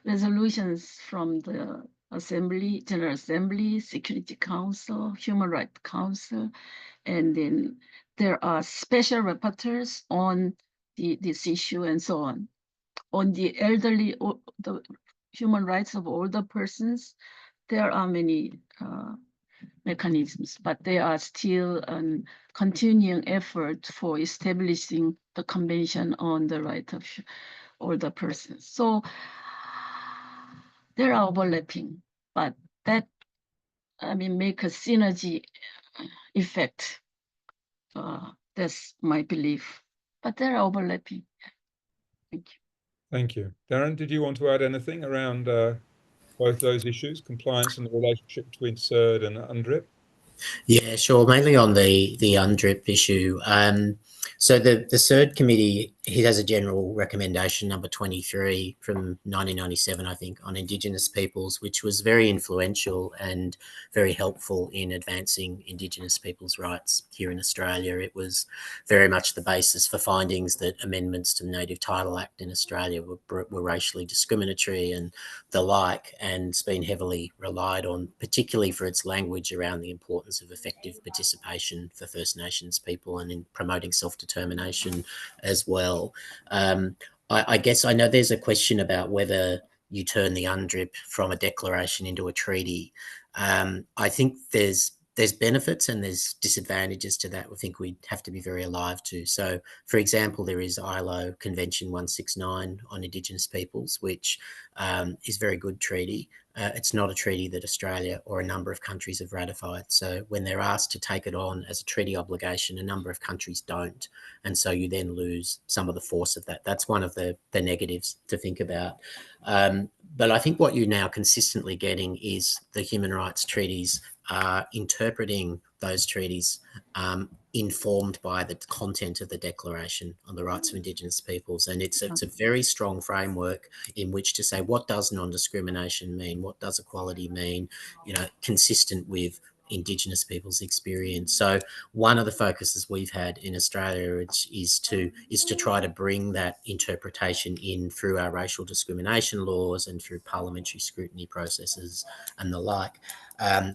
resolutions from the Assembly, General Assembly, Security Council, Human Rights Council, and then there are special rapporteurs on this issue and so on. On the elderly, the human rights of older persons, there are many mechanisms, but there are still a continuing effort for establishing the Convention on the Right of Older Persons. So there are overlapping, but that make a synergy effect. That's my belief, but they're overlapping. Thank you. Thank you. Darren, did you want to add anything around both those issues, compliance and the relationship between CERD and UNDRIP? Yeah, sure. Mainly on the UNDRIP issue. So the CERD Committee, it has a general recommendation number 23 from 1997, I think, on Indigenous peoples, which was very influential and very helpful in advancing Indigenous peoples' rights here in Australia. It was very much the basis for findings that amendments to the Native Title Act in Australia were racially discriminatory and the like, and it's been heavily relied on, particularly for its language around the importance of effective participation for First Nations people and in promoting self-determination as well. I guess I know there's a question about whether you turn the UNDRIP from a declaration into a treaty. I think there's benefits and there's disadvantages to that. I think we'd have to be very alive to. So, for example, there is ILO Convention 169 on Indigenous peoples, which is a very good treaty. It's not a treaty that Australia or a number of countries have ratified. So when they're asked to take it on as a treaty obligation, a number of countries don't. And so you then lose some of the force of that. That's one of the negatives to think about. But I think what you're now consistently getting is the human rights treaties are interpreting those treaties informed by the content of the Declaration on the Rights of Indigenous Peoples. And it's a very strong framework in which to say, what does non-discrimination mean? What does equality mean? You know, consistent with Indigenous people's experience. So one of the focuses we've had in Australia is to try to bring that interpretation in through our racial discrimination laws and through parliamentary scrutiny processes and the like.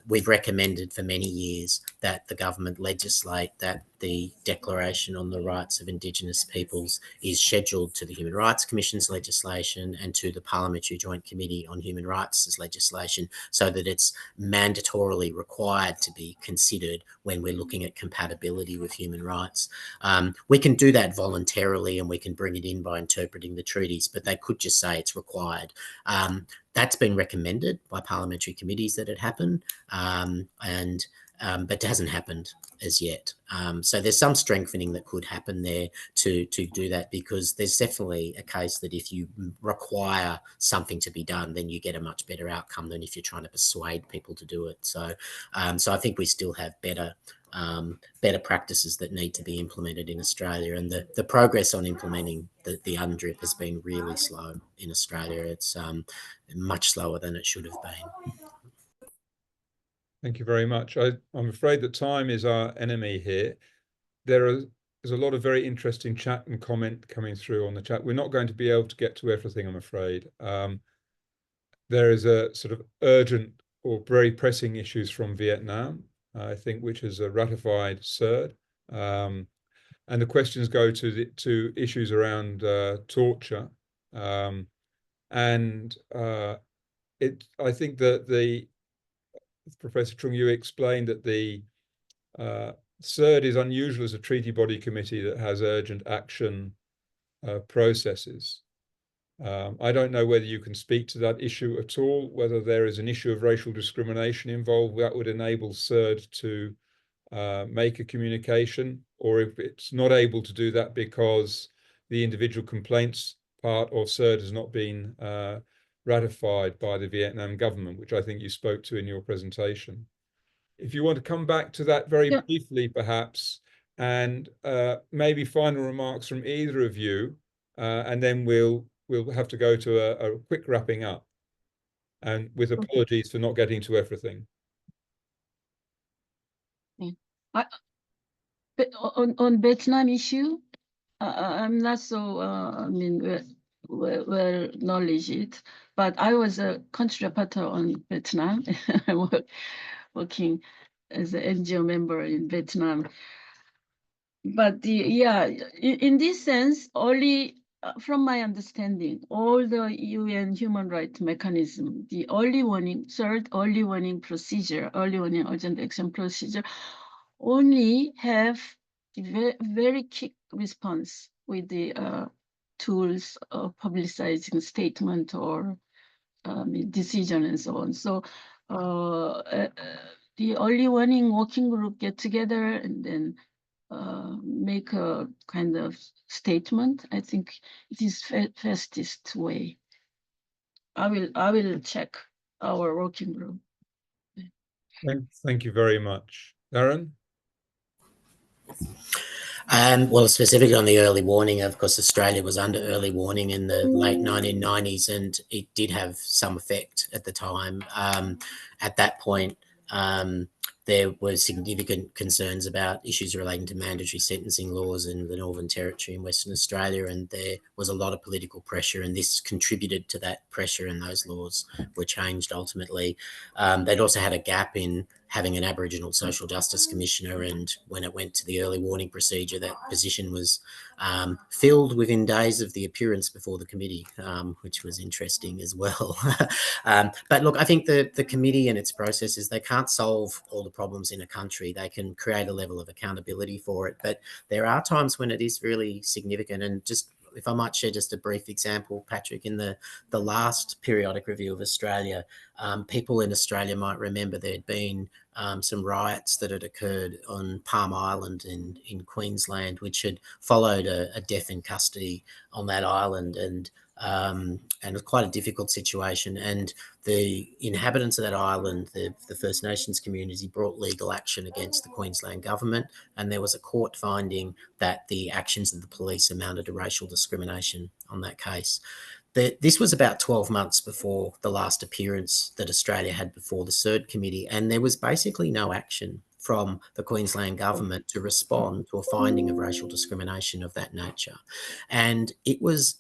We've recommended for many years that the government legislate that the Declaration on the Rights of Indigenous Peoples is scheduled to the Human Rights Commission's legislation and to the Parliamentary Joint Committee on Human Rights' legislation, so that it's mandatorily required to be considered when we're looking at compatibility with human rights. We can do that voluntarily and we can bring it in by interpreting the treaties, but they could just say it's required. That's been recommended by parliamentary committees that it happen, but it hasn't happened as yet. So there's some strengthening that could happen there to do that, because there's definitely a case that if you require something to be done, then you get a much better outcome than if you're trying to persuade people to do it. So I think we still have better practices that need to be implemented in Australia, and the progress on implementing the UNDRIP has been really slow in Australia. It's much slower than it should have been. Thank you very much. I'm afraid that time is our enemy here. There's a lot of very interesting chat and comment coming through on the chat. We're not going to be able to get to everything, I'm afraid. There is a sort of urgent or very pressing issues from Vietnam, I think, which has ratified CERD. And the questions go to issues around torture. I think that Professor Chung, you explained that the CERD is unusual as a treaty body committee that has urgent action processes. I don't know whether you can speak to that issue at all, whether there is an issue of racial discrimination involved that would enable CERD to make a communication, or if it's not able to do that because the individual complaints part of CERD has not been ratified by the Vietnam government, which I think you spoke to in your presentation. If you want to come back to that very briefly, perhaps, and maybe final remarks from either of you, and then we'll have to go to a quick wrapping up, and with apologies for not getting to everything. On Vietnam issue, I'm not so well knowledgeable, but I was a country rapporteur on Vietnam. working as an NGO member in Vietnam. But in this sense, only from my understanding, all the UN human rights mechanism, the early warning, CERD early warning procedure, early warning urgent action procedure, only have very quick response with the tools of publicizing statement or decision and so on. So the early warning working group get together and then make a kind of statement. I think it is fastest way. I will check our working group. Thank you very much. Darren? Well, specifically on the early warning, of course, Australia was under early warning in the late 1990s, and it did have some effect at the time. At that point, there were significant concerns about issues relating to mandatory sentencing laws in the Northern Territory in Western Australia, and there was a lot of political pressure, and this contributed to that pressure, and those laws were changed ultimately. They'd also had a gap in having an Aboriginal Social Justice Commissioner, and when it went to the early warning procedure, that position was filled within days of the appearance before the committee, which was interesting as well. But look, I think the committee and its processes, they can't solve all the problems in a country. They can create a level of accountability for it, but there are times when it is really significant. And just, if I might share just a brief example, Patrick, in the last periodic review of Australia, people in Australia might remember there'd been some riots that had occurred on Palm Island in Queensland, which had followed a death in custody on that island, and it was quite a difficult situation. And the inhabitants of that island, the First Nations community, brought legal action against the Queensland government, and there was a court finding that the actions of the police amounted to racial discrimination on that case. This was about 12 months before the last appearance that Australia had before the CERD Committee, and there was basically no action from the Queensland government to respond to a finding of racial discrimination of that nature. And it was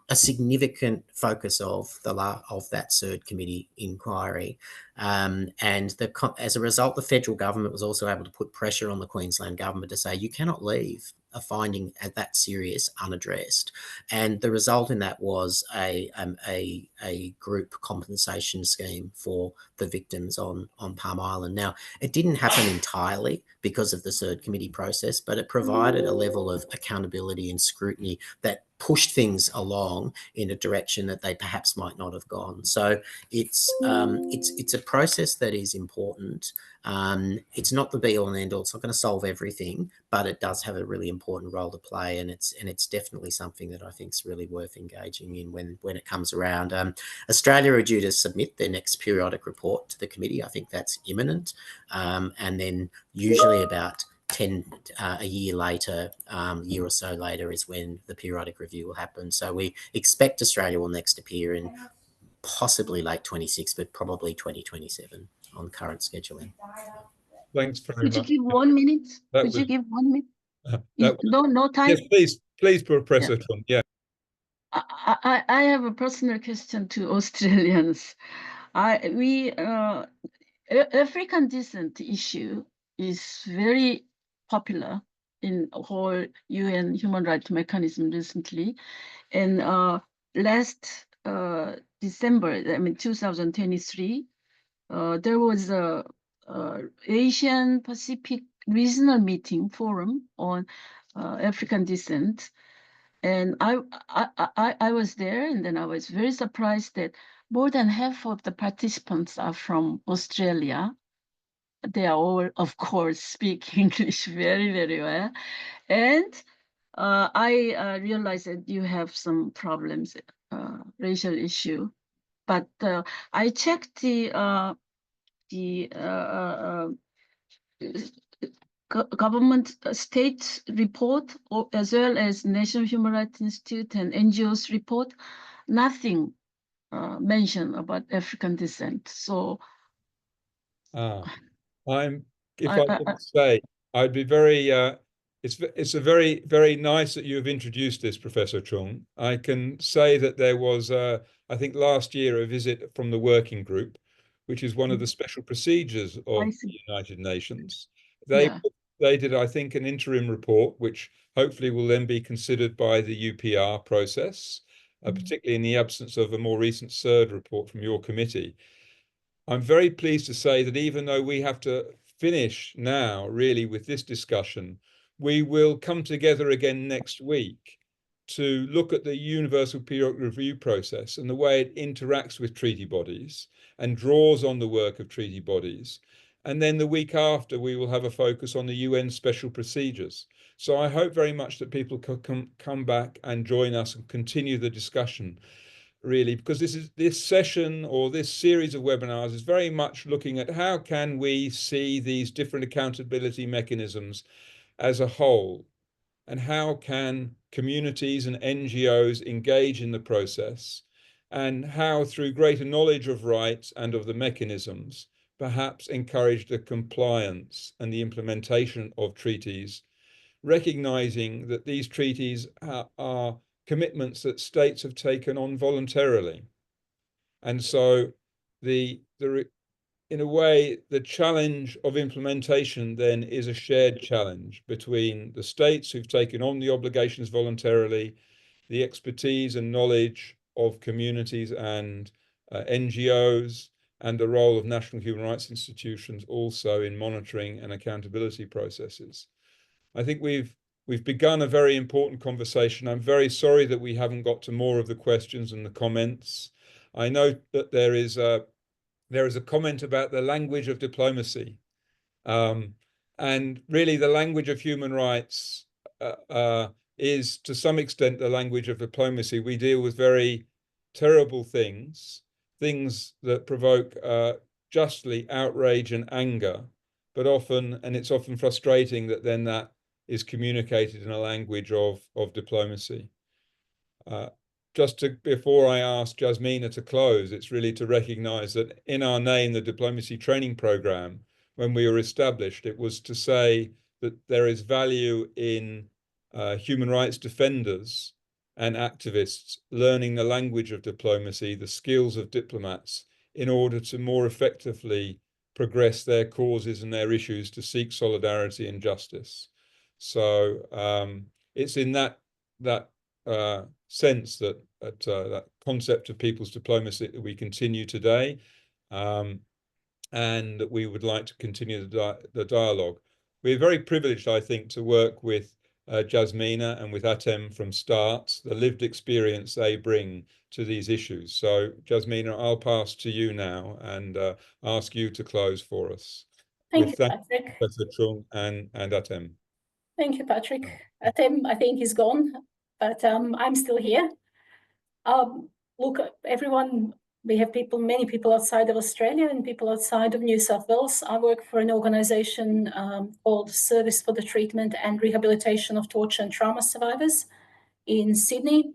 a significant focus of that CERD Committee inquiry. And as a result, the federal government was also able to put pressure on the Queensland government to say, you cannot leave a finding that serious unaddressed. And the result in that was a group compensation scheme for the victims on Palm Island. Now, it didn't happen entirely because of the CERD Committee process, but it provided a level of accountability and scrutiny that pushed things along in a direction that they perhaps might not have gone. So it's a process that is important. It's not the be all and end all. It's not going to solve everything, but it does have a really important role to play, and it's definitely something that I think is really worth engaging in when it comes around. Australia are due to submit their next periodic report to the committee. I think that's imminent, and then usually about a year later, year or so later, is when the periodic review will happen. So we expect Australia will next appear in possibly late 26, but probably 2027 on current scheduling. Thanks very much. Could you give 1 minute? Could you give 1 minute? No time? Yes, please, Professor Chung. Yeah. I have a personal question to Australians. African descent issue is very popular in whole UN human rights mechanism recently. And last December, 2023, there was a Asian Pacific Regional Meeting Forum on African descent. And I was there, and then I was very surprised that more than half of the participants are from Australia. They are all, of course, speak English very, very well. And I realized that you have some problems, racial issue. But I checked the government state report, as well as National Human Rights Institute and NGOs report. Nothing mentioned about African descent. So if I could say, I'd be very, it's a very, very nice that you have introduced this, Professor Chung. I can say that there was, I think last year, a visit from the working group, which is one of the special procedures of the United Nations. They did, I think, an interim report, which hopefully will then be considered by the UPR process, particularly in the absence of a more recent CERD report from your committee. I'm very pleased to say that even though we have to finish now, really, with this discussion, we will come together again next week to look at the Universal Periodic Review process and the way it interacts with treaty bodies and draws on the work of treaty bodies. And then the week after, we will have a focus on the UN special procedures. So I hope very much that people can come back and join us and continue the discussion, really, because this session or this series of webinars is very much looking at how can we see these different accountability mechanisms as a whole, and how can communities and NGOs engage in the process, and how through greater knowledge of rights and of the mechanisms, perhaps encourage the compliance and the implementation of treaties, recognizing that these treaties are commitments that states have taken on voluntarily. And so in a way, the challenge of implementation then is a shared challenge between the states who've taken on the obligations voluntarily, the expertise and knowledge of communities and NGOs, and the role of national human rights institutions also in monitoring and accountability processes. I think we've begun a very important conversation. I'm very sorry that we haven't got to more of the questions and the comments. I know that there is a comment about the language of diplomacy. And really the language of human rights is to some extent the language of diplomacy. We deal with very terrible things that provoke justly outrage and anger, but it's often frustrating that then that is communicated in a language of diplomacy. Before I ask Jasmina to close, it's really to recognize that in our name, the Diplomacy Training Program, when we were established, it was to say that there is value in human rights defenders and activists learning the language of diplomacy, the skills of diplomats, in order to more effectively progress their causes and their issues to seek solidarity and justice. So it's in that sense that that concept of people's diplomacy that we continue today, and that we would like to continue the dialogue. We're very privileged, I think, to work with Jasmina and with Atem from start, the lived experience they bring to these issues. So Jasmina, I'll pass to you now and ask you to close for us. Thank you, Patrick. Professor Chung and Atem. Thank you, Patrick. Atem, I think, is gone, but I'm still here. Look, everyone, we have many people outside of Australia and people outside of New South Wales. I work for an organisation called Service for the Treatment and Rehabilitation of Torture and Trauma Survivors in Sydney,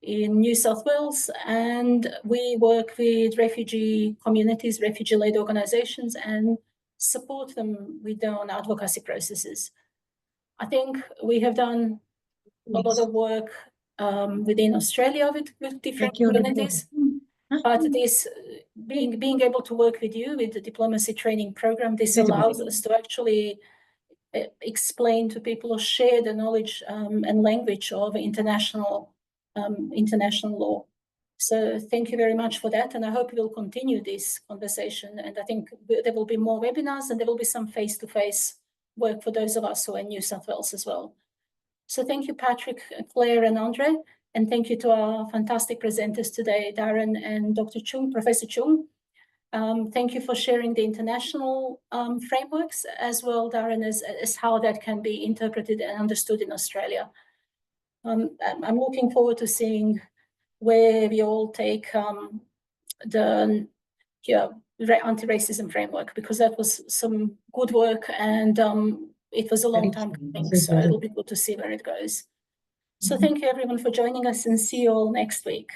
in New South Wales, and we work with refugee communities, refugee-led organisations, and support them with their own advocacy processes. I think we have done a lot of work within Australia with different communities, but this being able to work with you with the diplomacy training program, this allows us to actually explain to people or share the knowledge and language of international law. So thank you very much for that, and I hope we will continue this conversation. And I think there will be more webinars and there will be some face-to-face work for those of us who are in New South Wales as well. So thank you, Patrick, Claire and Andre, and thank you to our fantastic presenters today, Darren and Dr. Chung, Professor Chung. Thank you for sharing the international frameworks as well, Darren, as how that can be interpreted and understood in Australia. I'm looking forward to seeing where we all take the anti-racism framework, because that was some good work and it was a long time coming, so it'll be good to see where it goes. So thank you everyone for joining us, and see you all next week.